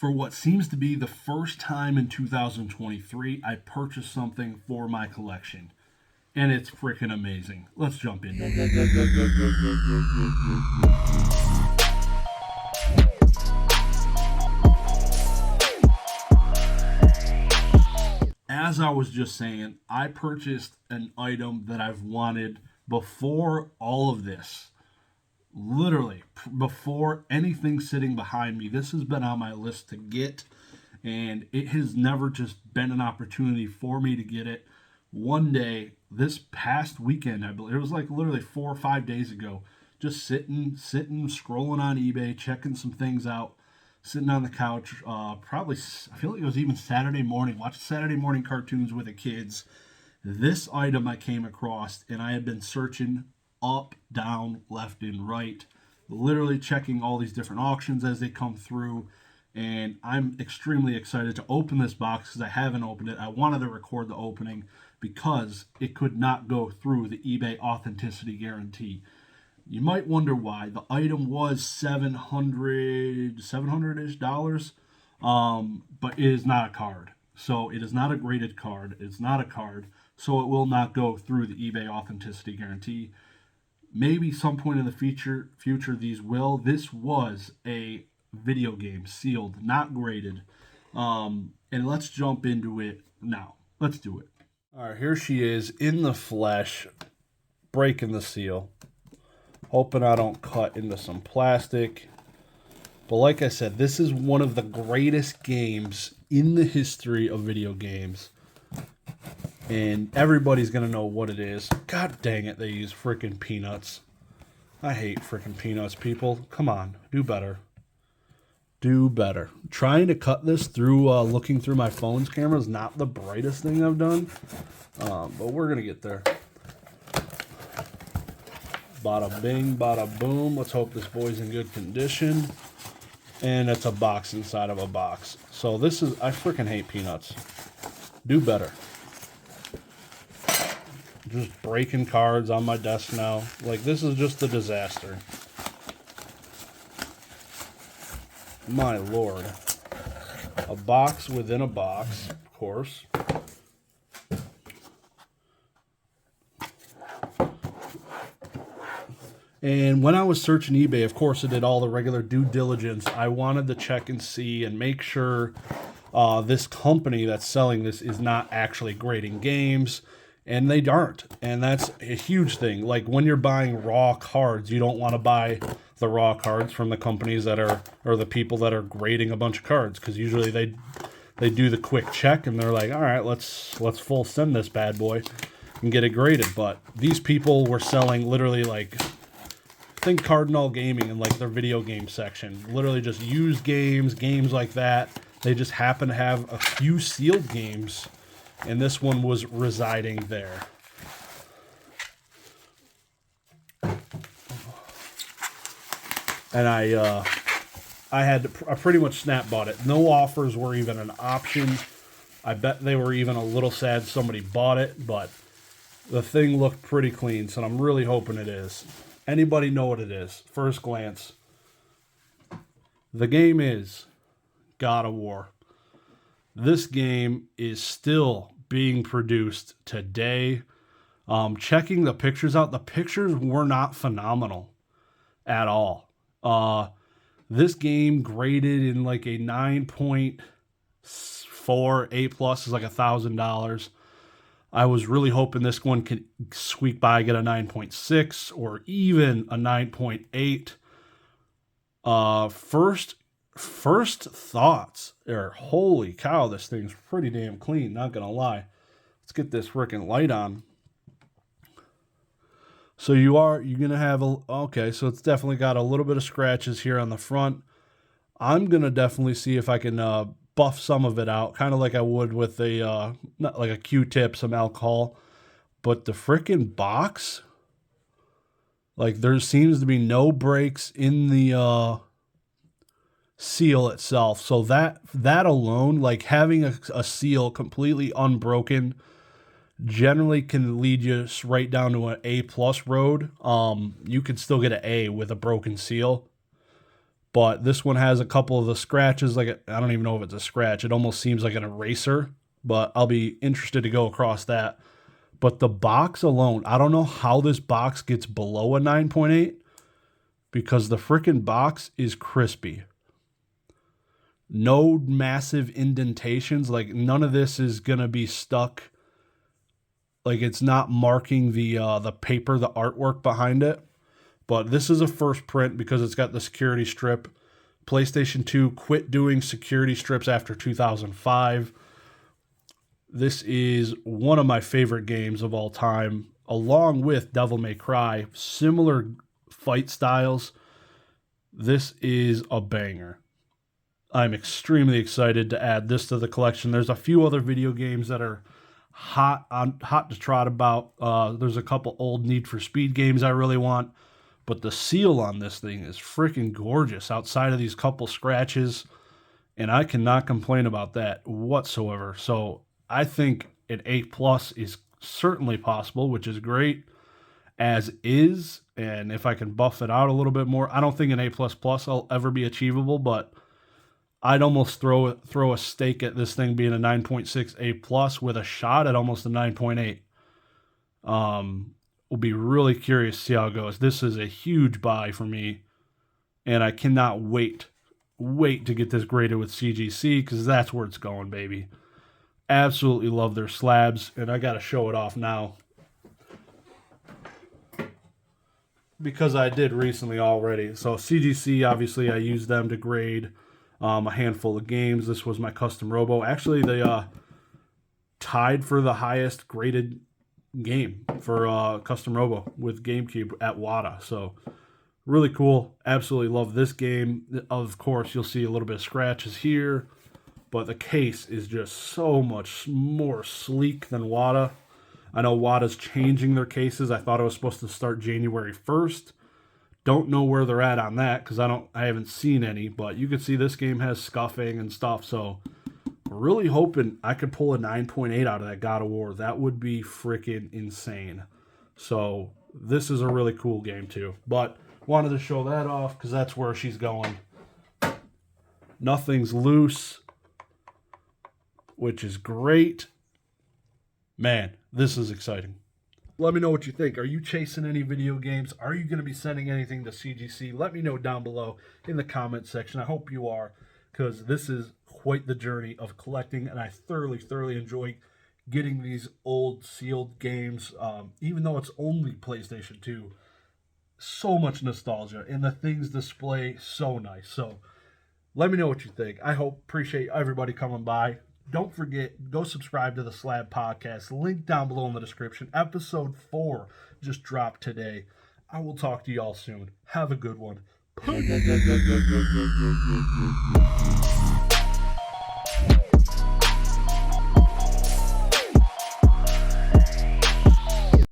for what seems to be the first time in 2023, I purchased something for my collection. And it's freaking amazing. Let's jump into it. As I was just saying, I purchased an item that I've wanted before all of this. Literally, before anything sitting behind me. This has been on my list to get, and it has never just been an opportunity for me to get it. One day, this past weekend, I believe, it was like literally 4 or 5 days ago, just sitting, scrolling on eBay, checking some things out, sitting on the couch, probably, I feel like it was even Saturday morning, watching Saturday morning cartoons with the kids. This item I came across, and I had been searching up, down, left, and right, literally checking all these different auctions as they come through. And I'm extremely excited to open this box because I haven't opened it. I wanted to record the opening because it could not go through the eBay authenticity guarantee. You might wonder why. The item was $700-ish dollars, but it is not a card. So it is not a graded card. It's not a card. So it will not go through the eBay authenticity guarantee. Maybe some point in the future these will. This was a video game, sealed, not graded. And let's jump into it now. Let's do it. All right, here she is in the flesh, breaking the seal. Hoping I don't cut into some plastic. But like I said, this is one of the greatest games in the history of video games. And everybody's going to know what it is. God dang it, they use freaking peanuts. I hate freaking peanuts, people. Come on, do better. Do better. Trying to cut this through looking through my phone's camera is not the brightest thing I've done. But we're going to get there. Bada bing, bada boom. Let's hope this boy's in good condition. And it's a box inside of a box. So this is, I freaking hate peanuts. Do better. Just breaking cards on my desk now. Like, this is just a disaster. My lord. A box within a box, of course. And when I was searching eBay, of course, I did all the regular due diligence. I wanted to check and see and make sure this company that's selling this is not actually grading games. And they aren't. And that's a huge thing. Like, when you're buying raw cards, you don't want to buy the raw cards from the companies that are, or the people that are grading a bunch of cards. Because usually they do the quick check and they're like, all right, let's full send this bad boy and get it graded. But these people were selling literally, like, think Cardinal Gaming in like their video game section. Literally just used games like that. They just happen to have a few sealed games. And this one was residing there. And I pretty much snap bought it. No offers were even an option. I bet they were even a little sad somebody bought it, but the thing looked pretty clean, so I'm really hoping it is. Anybody know what it is? First glance. The game is God of War. This game is still being produced today. Checking the pictures out, the pictures were not phenomenal at all. This game graded in like a 9.4, A plus is like $1,000. I was really hoping this one could squeak by, get a 9.6 or even a 9.8. First thoughts are, holy cow, this thing's pretty damn clean, not gonna lie. Let's get this freaking light on. So you're gonna have okay, so it's definitely got a little bit of scratches here on the front. I'm gonna definitely see if I can buff some of it out, kind of like I would with a not like a Q-tip, some alcohol. But the freaking box, like, there seems to be no breaks in the seal itself. So that alone, like having a seal completely unbroken, generally can lead you right down to an A plus road. You could still get an A with a broken seal, But this one has a couple of the scratches. I don't even know if it's a scratch. It almost seems like an eraser, but I'll be interested to go across that. But the box alone, I don't know how this box gets below a 9.8 because the freaking box is crispy. No massive indentations. Like, none of this is going to be stuck. Like, it's not marking the paper, the artwork behind it. But this is a first print because it's got the security strip. PlayStation 2 quit doing security strips after 2005. This is one of my favorite games of all time, along with Devil May Cry. Similar fight styles. This is a banger. I'm extremely excited to add this to the collection. There's a few other video games that are hot to trot about. There's a couple old Need for Speed games I really want. But the seal on this thing is freaking gorgeous outside of these couple scratches. And I cannot complain about that whatsoever. So I think an A+ is certainly possible, which is great as is. And if I can buff it out a little bit more, I don't think an A++ will ever be achievable, but I'd almost throw a stake at this thing being a 9.6 A+ with a shot at almost a 9.8. Will be really curious to see how it goes. This is a huge buy for me, and I cannot wait to get this graded with CGC because that's where it's going, baby. Absolutely love their slabs, and I got to show it off now because I did recently already. So CGC, obviously, I used them to grade a handful of games. This was my custom robo. Actually, they tied for the highest graded game for custom robo with GameCube at WADA. So really cool. Absolutely love this game. Of course, you'll see a little bit of scratches here, but the case is just so much more sleek than WADA. I know WADA's changing their cases. I thought it was supposed to start January 1st. Don't know where they're at on that because I haven't seen any, but you can see this game has scuffing and stuff. So really hoping I could pull a 9.8 out of that God of War. That would be freaking insane. So this is a really cool game too. But wanted to show that off because that's where she's going. Nothing's loose, which is great. Man, this is exciting. Let me know what you think. Are you chasing any video games? Are you going to be sending anything to CGC? Let me know down below in the comment section. I hope you are, because this is quite the journey of collecting, and I thoroughly enjoy getting these old sealed games, even though it's only PlayStation 2. So much nostalgia, and the things display so nice. So let me know what you think. Appreciate everybody coming by. Don't forget, go subscribe to the Slabbed Podcast. Link down below in the description. Episode 4 just dropped today. I will talk to you all soon. Have a good one. Peace.